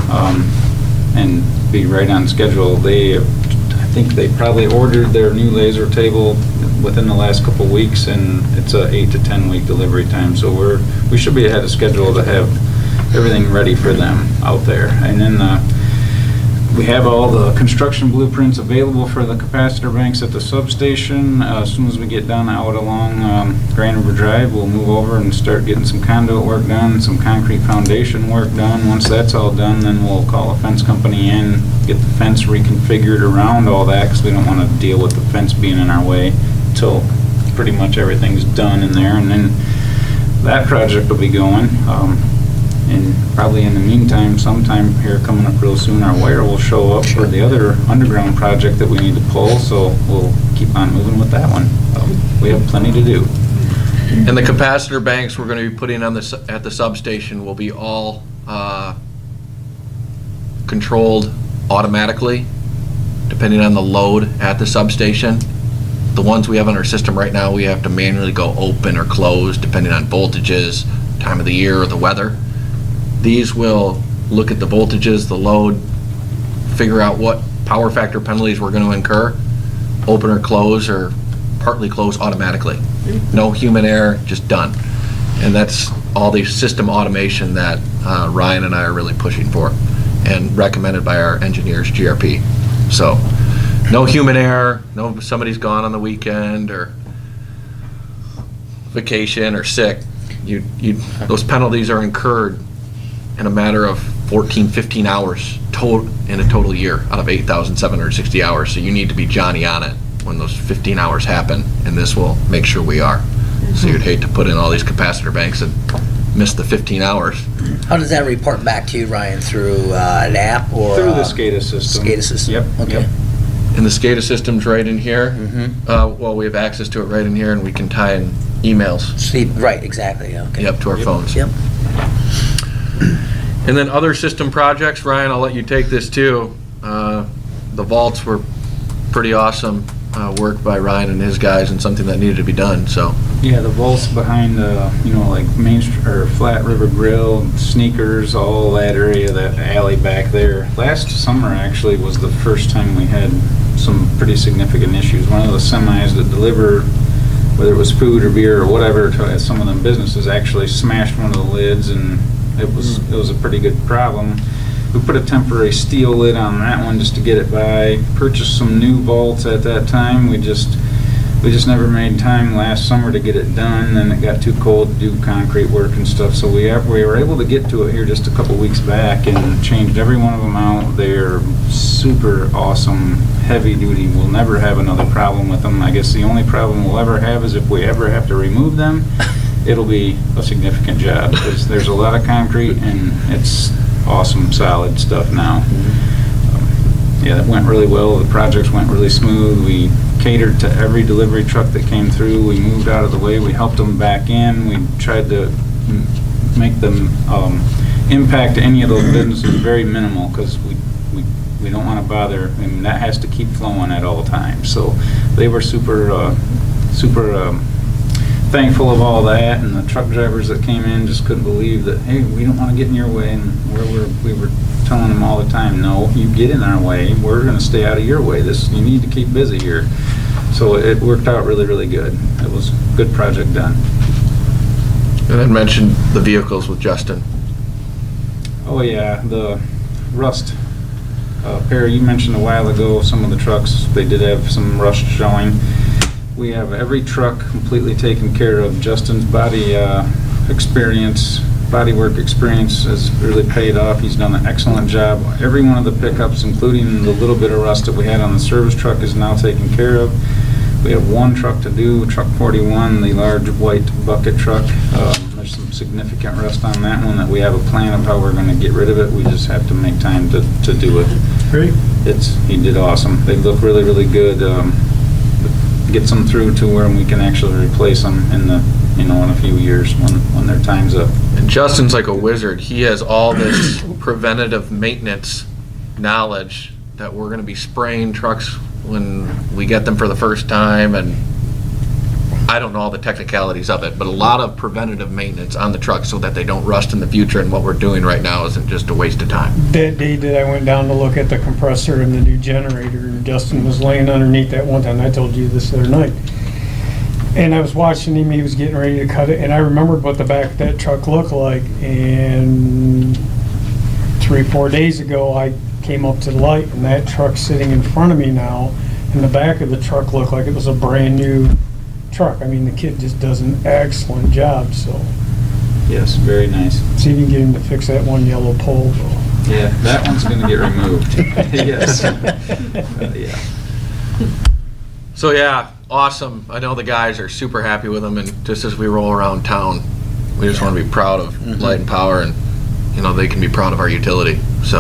and be right on schedule. I think they probably ordered their new laser table within the last couple of weeks, and it's a 8 to 10 week delivery time. So we should be ahead of schedule to have everything ready for them out there. And then We have all the construction blueprints available for the capacitor banks at the substation. As soon as we get done out along Grand River Drive, we'll move over and start getting some conduit work done, some concrete foundation work done. Once that's all done, then we'll call a fence company in, get the fence reconfigured around all that, because we don't want to deal with the fence being in our way until pretty much everything's done in there. And then that project will be going. And probably in the meantime, sometime here coming up real soon, our wire will show up for the other underground project that we need to pull, so we'll keep on moving with that one. We have plenty to do. And the capacitor banks we're going to be putting on at the substation will be all controlled automatically, depending on the load at the substation. The ones we have in our system right now, we have to manually go open or close, depending on voltages, time of the year, or the weather. These will look at the voltages, the load, figure out what power factor penalties we're going to incur, open or close, or partly close automatically. No human error, just done. And that's all the system automation that Ryan and I are really pushing for, and recommended by our engineers, GRP. So, no human error, no somebody's gone on the weekend or vacation or sick. Those penalties are incurred in a matter of 14, 15 hours in a total year out of 8,760 hours. So you need to be Johnny on it when those 15 hours happen, and this will make sure we are. So you'd hate to put in all these capacitor banks and miss the 15 hours. How does that report back to you, Ryan, through an app or? Through the SCADA system. SCADA system? Yep. Okay. Yep. And the SCADA system's right in here. Well, we have access to it right in here, and we can tie in emails. Right, exactly, okay. Yep, to our phones. Yep. And then other system projects, Ryan, I'll let you take this too. The vaults were pretty awesome work by Ryan and his guys, and something that needed to be done, so. Yeah, the vaults behind, like Flat River Grill, Sneakers, all that area, that alley back there. Last summer actually was the first time we had some pretty significant issues. One of the semis that deliver, whether it was food or beer or whatever, to some of them businesses actually smashed one of the lids, and it was a pretty good problem. We put a temporary steel lid on that one just to get it by. Purchased some new vaults at that time. We just never made time last summer to get it done, and it got too cold to do concrete work and stuff. So we were able to get to it here just a couple weeks back and changed every one of them out. They're super awesome, heavy duty. We'll never have another problem with them. I guess the only problem we'll ever have is if we ever have to remove them, it'll be a significant job, because there's a lot of concrete and it's awesome, solid stuff now. Yeah, it went really well. The projects went really smooth. We catered to every delivery truck that came through. We moved out of the way. We helped them back in. We tried to make them impact any of those businesses very minimal, because we don't want to bother. I mean, that has to keep flowing at all times. So they were super thankful of all that, and the truck drivers that came in just couldn't believe that, hey, we don't want to get in your way, and we were telling them all the time, no, you get in our way, we're going to stay out of your way. You need to keep busy here. So it worked out really, really good. It was a good project done. And I mentioned the vehicles with Justin. Oh yeah, the rust. Perry, you mentioned a while ago some of the trucks, they did have some rust showing. We have every truck completely taken care of. Justin's bodywork experience has really paid off. He's done an excellent job. Every one of the pickups, including the little bit of rust that we had on the service truck, is now taken care of. We have one truck to do, truck 41, the large white bucket truck. There's some significant rust on that one that we have a plan of how we're going to get rid of it. We just have to make time to do it. Great. He did awesome. They look really, really good. Gets them through to where we can actually replace them in a few years when their time's up. And Justin's like a wizard. He has all this preventative maintenance knowledge that we're going to be spraying trucks when we get them for the first time, and I don't know all the technicalities of it, but a lot of preventative maintenance on the truck so that they don't rust in the future, and what we're doing right now isn't just a waste of time. That day that I went down to look at the compressor and the new generator, Justin was laying underneath that one time. I told you this the other night. And I was watching him, he was getting ready to cut it, and I remembered what the back of that truck looked like. And 3-4 days ago, I came up to the light, and that truck's sitting in front of me now, and the back of the truck looked like it was a brand-new truck. I mean, the kid just does an excellent job, so Yes, very nice. see if you can get him to fix that one yellow pole, though. Yeah, that one's gonna get removed. Yes. Yeah. So yeah, awesome. I know the guys are super happy with them, and just as we roll around town, we just want to be proud of Light and Power, and, you know, they can be proud of our utility, so.